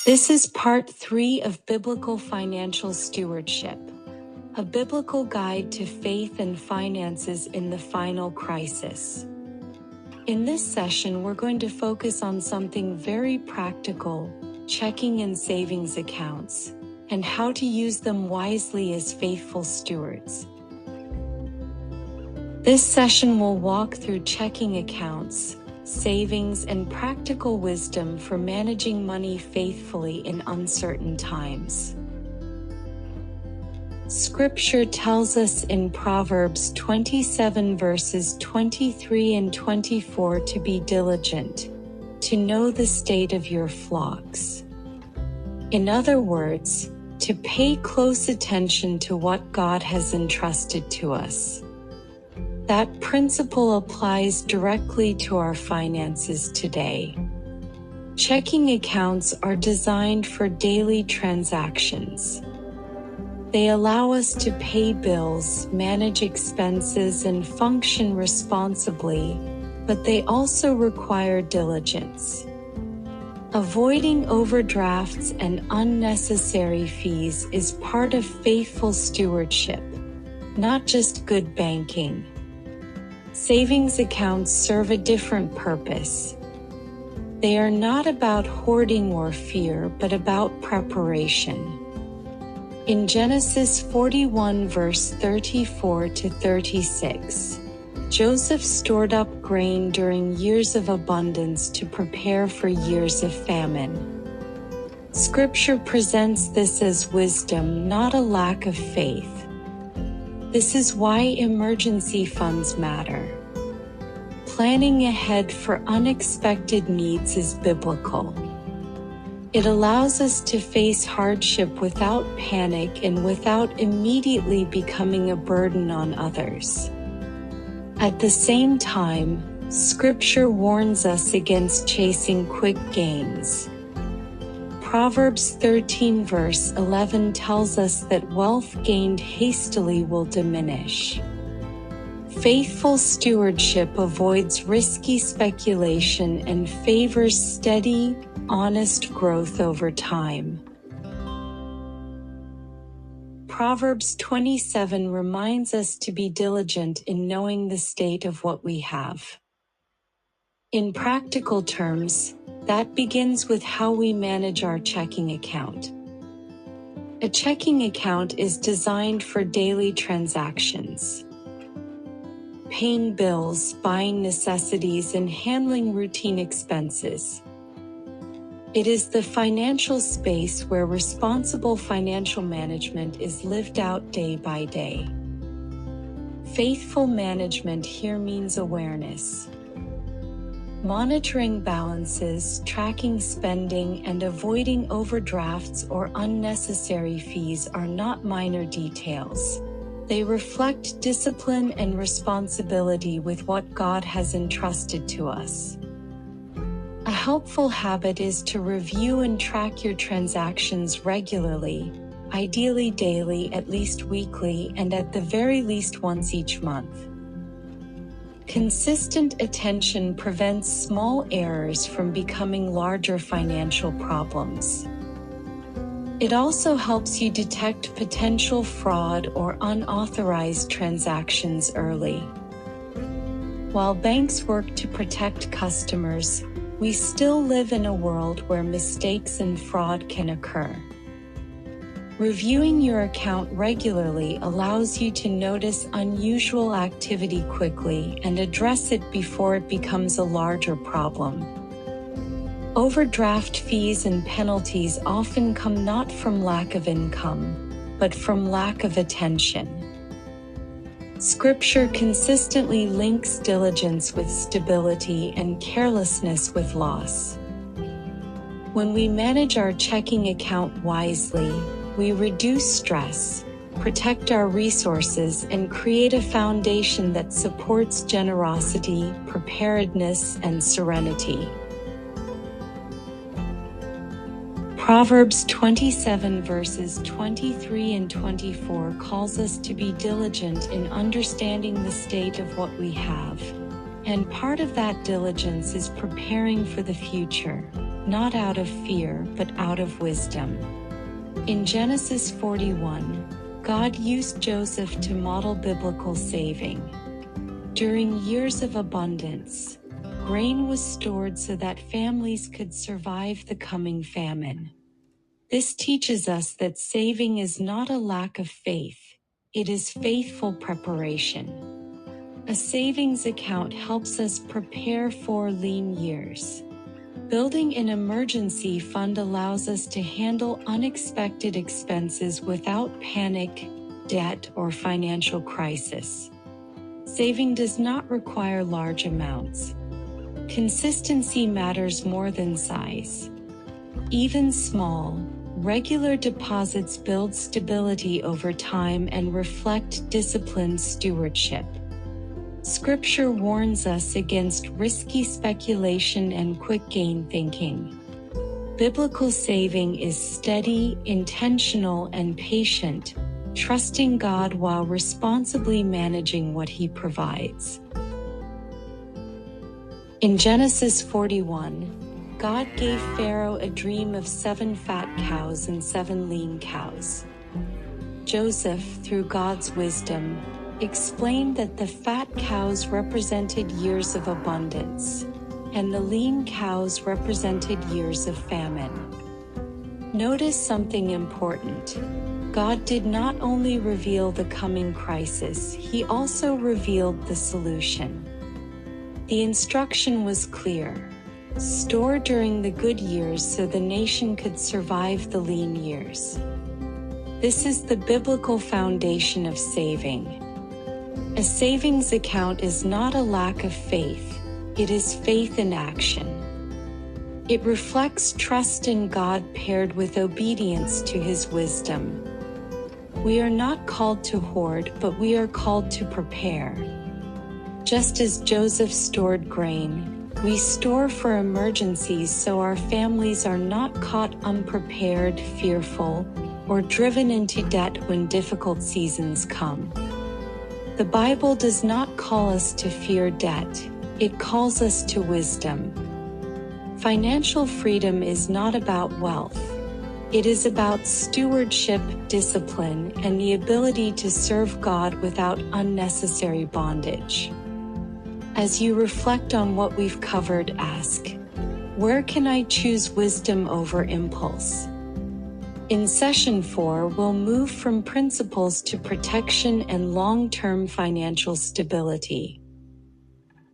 This is part 3 of Biblical Financial Stewardship, a biblical guide to faith and finances in the final crisis. In this session, we're going to focus on something very practical: checking and savings accounts, and how to use them wisely as faithful stewards. This session will walk through checking accounts, savings, and practical wisdom for managing money faithfully in uncertain times. Scripture tells us in Proverbs 27 verses 23 and 24 to be diligent, to know the state of your flocks. In other words, to pay close attention to what God has entrusted to us. That principle applies directly to our finances today. Checking accounts are designed for daily transactions. They allow us to pay bills, manage expenses, and function responsibly, but they also require diligence. Avoiding overdrafts and unnecessary fees is part of faithful stewardship, not just good banking. Savings accounts serve a different purpose. They are not about hoarding or fear, but about preparation. In Genesis 41 verse 34 to 36, Joseph stored up grain during years of abundance to prepare for years of famine. Scripture presents this as wisdom, not a lack of faith. This is why emergency funds matter. Planning ahead for unexpected needs is biblical. It allows us to face hardship without panic and without immediately becoming a burden on others. At the same time, Scripture warns us against chasing quick gains. Proverbs 13 verse 11 tells us that wealth gained hastily will diminish. Faithful stewardship avoids risky speculation and favors steady, honest growth over time. Proverbs 27 reminds us to be diligent in knowing the state of what we have. In practical terms, that begins with how we manage our checking account. A checking account is designed for daily transactions. Paying bills, buying necessities, and handling routine expenses. It is the financial space where responsible financial management is lived out day by day. Faithful management here means awareness. Monitoring balances, tracking spending, and avoiding overdrafts or unnecessary fees are not minor details. They reflect discipline and responsibility with what God has entrusted to us. A helpful habit is to review and track your transactions regularly, ideally daily, at least weekly, and at the very least once each month. Consistent attention prevents small errors from becoming larger financial problems. It also helps you detect potential fraud or unauthorized transactions early. While banks work to protect customers, we still live in a world where mistakes and fraud can occur. Reviewing your account regularly allows you to notice unusual activity quickly and address it before it becomes a larger problem. Overdraft fees and penalties often come not from lack of income, but from lack of attention. Scripture consistently links diligence with stability and carelessness with loss. When we manage our checking account wisely, we reduce stress, protect our resources, and create a foundation that supports generosity, preparedness, and serenity. Proverbs 27 verses 23 and 24 calls us to be diligent in understanding the state of what we have, and part of that diligence is preparing for the future. not out of fear, but out of wisdom. In Genesis 41, God used Joseph to model biblical saving. During years of abundance, grain was stored so that families could survive the coming famine. This teaches us that saving is not a lack of faith, it is faithful preparation. A savings account helps us prepare for lean years. Building an emergency fund allows us to handle unexpected expenses without panic, debt, or financial crisis. Saving does not require large amounts. Consistency matters more than size. Even small, regular deposits build stability over time and reflect disciplined stewardship. Scripture warns us against risky speculation and quick gain thinking. Biblical saving is steady, intentional, and patient, trusting God while responsibly managing what He provides. In Genesis 41, God gave Pharaoh a dream of 7 fat cows and 7 lean cows. Joseph, through God's wisdom, explained that the fat cows represented years of abundance, and the lean cows represented years of famine. Notice something important. God did not only reveal the coming crisis, He also revealed the solution. The instruction was clear: store during the good years so the nation could survive the lean years. This is the biblical foundation of saving. A savings account is not a lack of faith, it is faith in action. It reflects trust in God paired with obedience to His wisdom. We are not called to hoard, but we are called to prepare. Just as Joseph stored grain, we store for emergencies so our families are not caught unprepared, fearful, or driven into debt when difficult seasons come. The Bible does not call us to fear debt, it calls us to wisdom. Financial freedom is not about wealth. It is about stewardship, discipline, and the ability to serve God without unnecessary bondage. As you reflect on what we've covered, ask, where can I choose wisdom over impulse? In Session 4, we'll move from principles to protection and long-term financial stability.